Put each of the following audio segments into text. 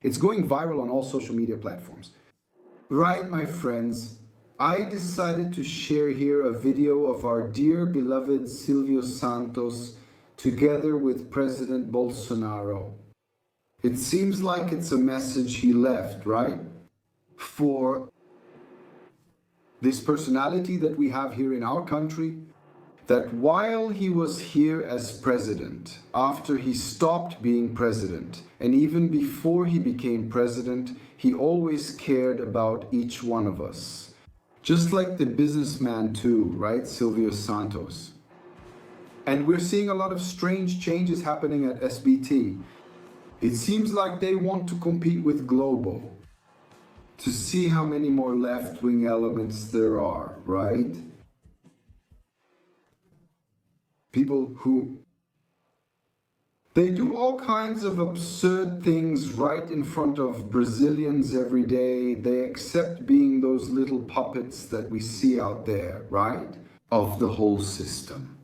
It's going viral on all social media platforms. Right, my friends, I decided to share here a video of our dear beloved Silvio Santos together with President Bolsonaro. It seems like it's a message he left, right? For this personality that we have here in our country, that while he was here as president, after he stopped being president, and even before he became president, he always cared about each one of us. Just like the businessman too, right? Silvio Santos. And we're seeing a lot of strange changes happening at SBT. It seems like they want to compete with Global to see how many more left-wing elements there are, right? People who, they do all kinds of absurd things right in front of Brazilians every day. They accept being those little puppets that we see out there, right? Of the whole system.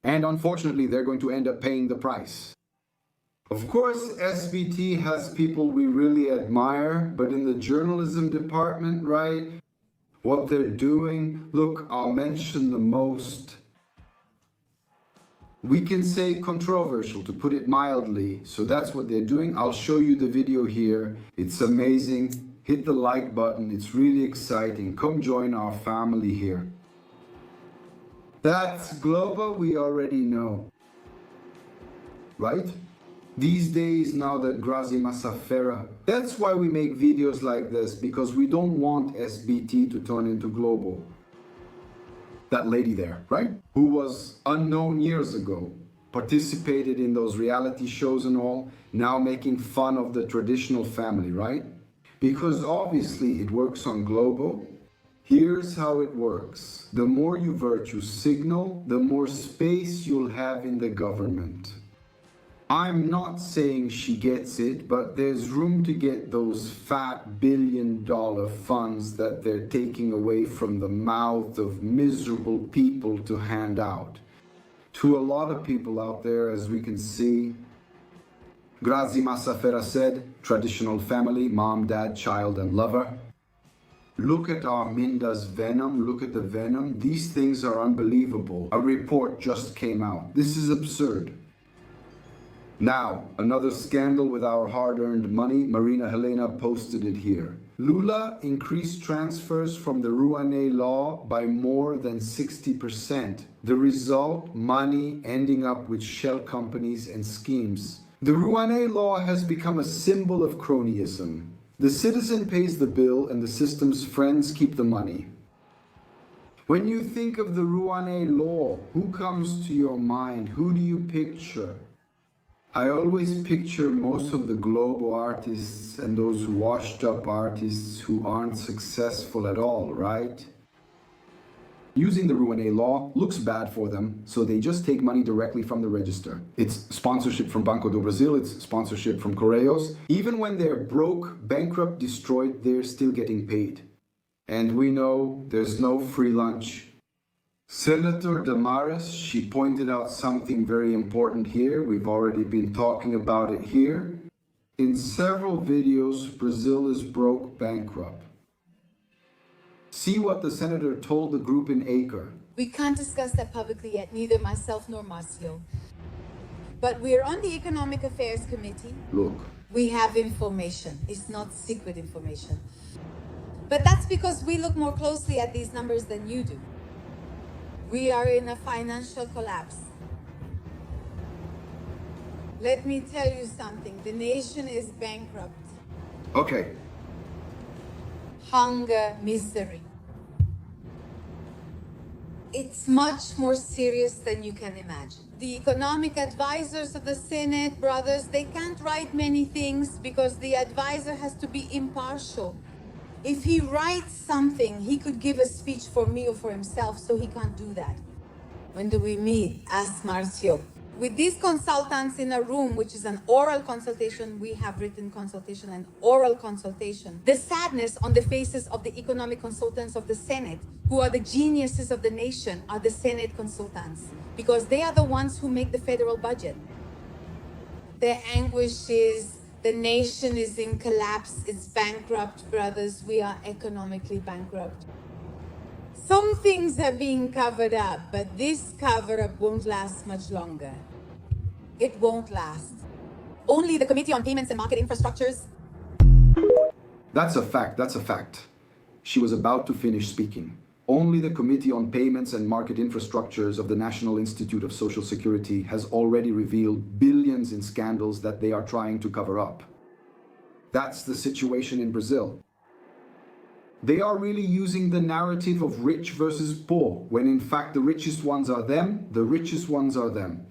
And unfortunately, they're going to end up paying the price. Of course, SBT has people we really admire, but in the journalism department, right? What they're doing, look, I'll mention the most. We can say controversial, to put it mildly, so that's what they're doing. I'll show you the video here. It's amazing. Hit the like button. It's really exciting. Come join our family here. That's Globo, we already know. Right? These days, now that Grazi Massafera, that's why we make videos like this, because we don't want SBT to turn into Globo. That lady there, right? Who was unknown years ago, participated in those reality shows and all, now making fun of the traditional family, right? Because obviously it works on Globo. Here's how it works. The more you virtue signal, the more space you'll have in the government. I'm not saying she gets it, but there's room to get those fat billion-dollar funds that they're taking away from the mouth of miserable people to hand out. To a lot of people out there, as we can see, Grazi Massafera said, traditional family, mom, dad, child, and lover. Look at Arminda's venom, look at the venom. These things are unbelievable. A report just came out. This is absurd. Now, another scandal with our hard-earned money. Marina Helena posted it here. Lula increased transfers from the Rouanet law by more than 60%. The result, money ending up with shell companies and schemes. The Rouanet law has become a symbol of cronyism. The citizen pays the bill and the system's friends keep the money. When you think of the Rouanet law, who comes to your mind? Who do you picture? I always picture most of the global artists and those washed up artists who aren't successful at all, right? Using the Rouanet law looks bad for them, so they just take money directly from the register. It's sponsorship from Banco do Brasil, it's sponsorship from Correios. Even when they're broke, bankrupt, destroyed, they're still getting paid. And we know there's no free lunch. Senator Damares, she pointed out something very important here. We've already been talking about it here. In several videos, Brazil is broke, bankrupt. See what the senator told the group in Acre. We can't discuss that publicly yet, neither myself nor Marcio. But we're on the Economic Affairs Committee. Look. We have information. It's not secret information. But that's because we look more closely at these numbers than you do. We are in a financial collapse. Let me tell you something. The nation is bankrupt. Okay. Hunger, misery. It's much more serious than you can imagine. The economic advisors of the Senate, brothers, they can't write many things because the advisor has to be impartial. If he writes something, he could give a speech for me or for himself, so he can't do that. When do we meet? Ask Marcio. With these consultants in a room, which is an oral consultation, we have written consultation and oral consultation. The sadness on the faces of the economic consultants of the Senate, who are the geniuses of the nation, are the Senate consultants, because they are the ones who make the federal budget. The anguish is The nation is in collapse, it's bankrupt, brothers. We are economically bankrupt. Some things are being covered up, but this cover-up won't last much longer. It won't last. Only the Committee on Payments and Market Infrastructures. That's a fact, that's a fact. She was about to finish speaking. Only the Committee on Payments and Market Infrastructures of the National Institute of Social Security has already revealed billions in scandals that they are trying to cover up. That's the situation in Brazil. They are really using the narrative of rich versus poor, when in fact the richest ones are them, the richest ones are them.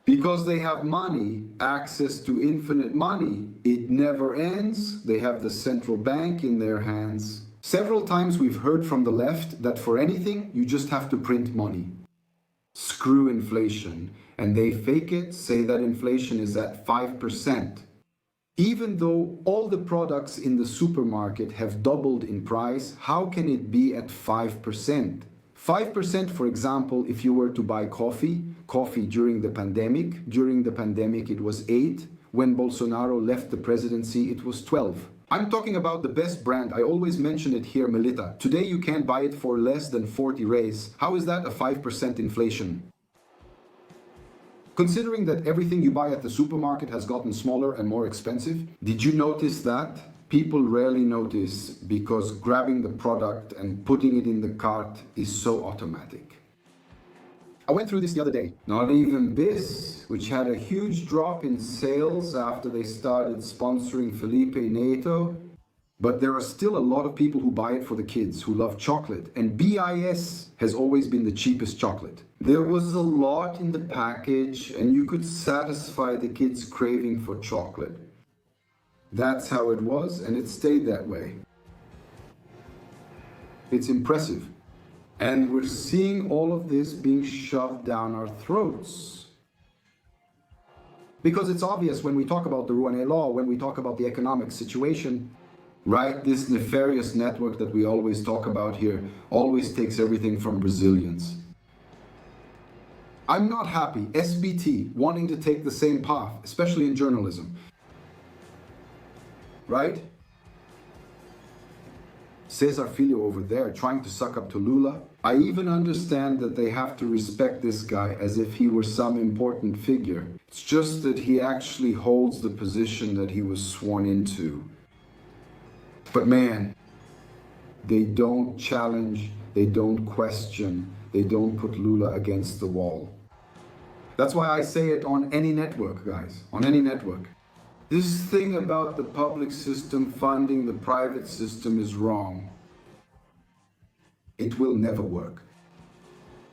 Because they have money, access to infinite money, it never ends. They have the central bank in their hands. Several times we've heard from the left that for anything, you just have to print money. Screw inflation. And they fake it, say that inflation is at 5%. Even though all the products in the supermarket have doubled in price, how can it be at 5%? 5%, for example, if you were to buy coffee during the pandemic it was 8. When Bolsonaro left the presidency, it was 12. I'm talking about the best brand. I always mention it here, Melita. Today you can't buy it for less than 40 reais. How is that a 5% inflation? Considering that everything you buy at the supermarket has gotten smaller and more expensive, did you notice that? People rarely notice because grabbing the product and putting it in the cart is so automatic. I went through this the other day. Not even BIS, which had a huge drop in sales after they started sponsoring Felipe Neto. But there are still a lot of people who buy it for the kids, who love chocolate. And BIS has always been the cheapest chocolate. There was a lot in the package and you could satisfy the kids' craving for chocolate. That's how it was, and it stayed that way. It's impressive. And we're seeing all of this being shoved down our throats. Because it's obvious when we talk about the Rouanet law, when we talk about the economic situation, right? This nefarious network that we always talk about here always takes everything from Brazilians. I'm not happy, SBT, wanting to take the same path, especially in journalism. Right? Cesar Filho over there trying to suck up to Lula. I even understand that they have to respect this guy as if he were some important figure. It's just that he actually holds the position that he was sworn into. But man, they don't challenge, they don't question, they don't put Lula against the wall. That's why I say it on any network, guys, on any network. This thing about the public system funding the private system is wrong. It will never work.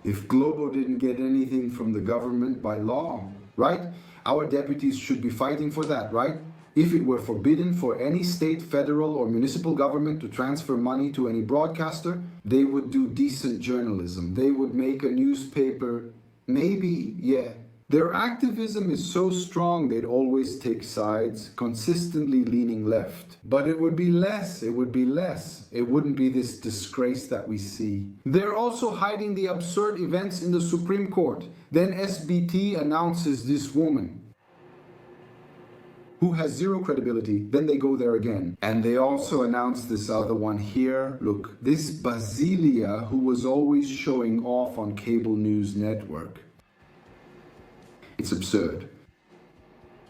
If Globo didn't get anything from the government by law, right? Our deputies should be fighting for that, right? If it were forbidden for any state, federal, or municipal government to transfer money to any broadcaster, they would do decent journalism. They would make a newspaper, maybe, yeah. Their activism is so strong they'd always take sides, consistently leaning left. But it would be less, it would be less. It wouldn't be this disgrace that we see. They're also hiding the absurd events in the Supreme Court. Then SBT announces this woman who has zero credibility, then they go there again. And they also announced this other one here. Look, this Basilia who was always showing off on cable news network. It's absurd.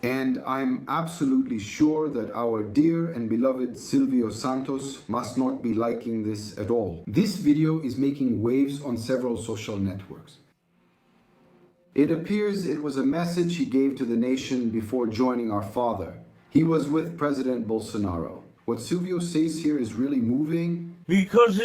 And I'm absolutely sure that our dear and beloved Silvio Santos must not be liking this at all. This video is making waves on several social networks. It appears it was a message he gave to the nation before joining our father. He was with President Bolsonaro. What Silvio says here is really moving. Because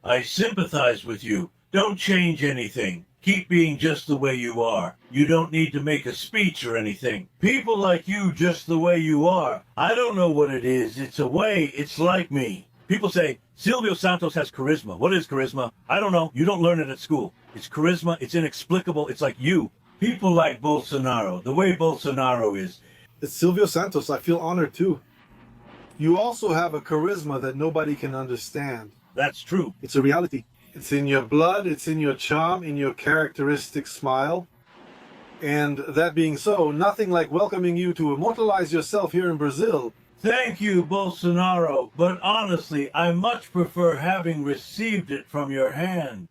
I sympathize with you. Don't change anything. Keep being just the way you are. You don't need to make a speech or anything. People like you just the way you are. I don't know what it is. It's a way. It's like me. People say, Silvio Santos has charisma. What is charisma? I don't know. You don't learn it at school. It's charisma. It's inexplicable. It's like you. People like Bolsonaro, the way Bolsonaro is. It's Silvio Santos. I feel honored too. You also have a charisma that nobody can understand. That's true. It's a reality. It's in your blood, it's in your charm, in your characteristic smile. And that being so, nothing like welcoming you to immortalize yourself here in Brazil. Thank you, Bolsonaro, but honestly, I much prefer having received it from your hand.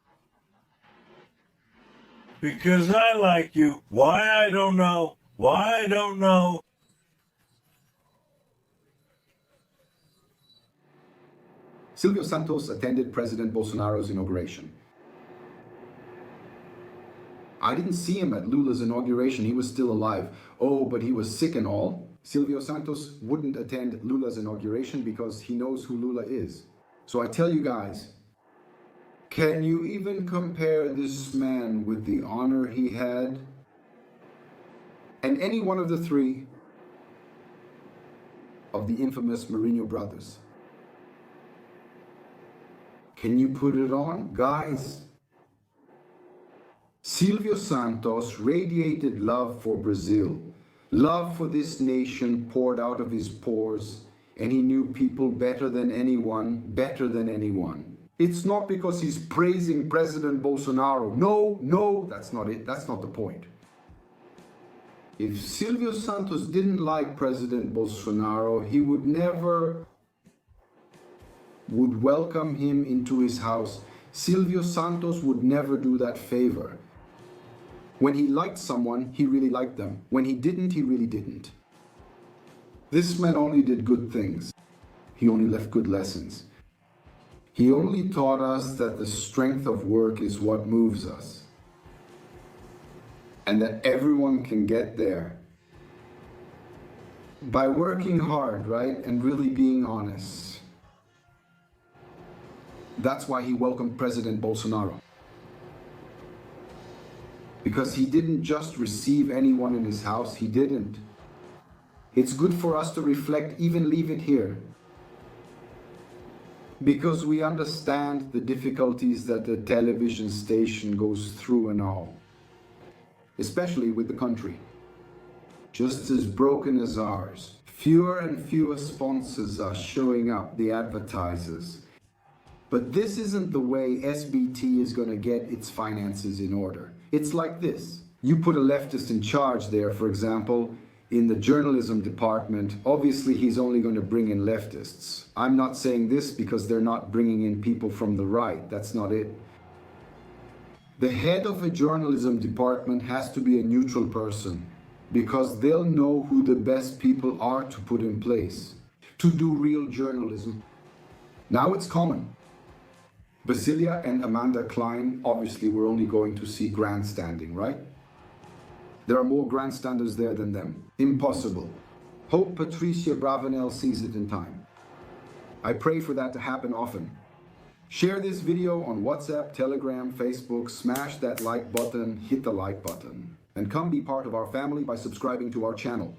Because I like you. Why, I don't know. Why, I don't know. Silvio Santos attended President Bolsonaro's inauguration. I didn't see him at Lula's inauguration. He was still alive. Oh, but he was sick and all. Silvio Santos wouldn't attend Lula's inauguration because he knows who Lula is. So I tell you guys, can you even compare this man with the honor he had? And any one of the three of the infamous Marinho brothers? Can you put it on? Guys, Silvio Santos radiated love for Brazil. Love for this nation poured out of his pores, and he knew people better than anyone, better than anyone. It's not because he's praising President Bolsonaro. No, that's not it. That's not the point. If Silvio Santos didn't like President Bolsonaro, he would welcome him into his house. Silvio Santos would never do that favor. When he liked someone, he really liked them. When he didn't, he really didn't. This man only did good things. He only left good lessons. He only taught us that the strength of work is what moves us. And that everyone can get there by working hard, right? And really being honest. That's why he welcomed President Bolsonaro. Because he didn't just receive anyone in his house, he didn't. It's good for us to reflect, even leave it here. Because we understand the difficulties that the television station goes through and all. Especially with the country. Just as broken as ours. Fewer and fewer sponsors are showing up, the advertisers. But this isn't the way SBT is going to get its finances in order. It's like this. You put a leftist in charge there, for example, in the journalism department. Obviously, he's only going to bring in leftists. I'm not saying this because they're not bringing in people from the right. That's not it. The head of a journalism department has to be a neutral person because they'll know who the best people are to put in place to do real journalism. Now it's common. Basilia and Amanda Klein obviously were only going to see grandstanding, right? There are more grandstanders there than them. Impossible. Hope Patricia Bravanel sees it in time. I pray for that to happen often. Share this video on WhatsApp, Telegram, Facebook, smash that like button, hit the like button, and come be part of our family by subscribing to our channel.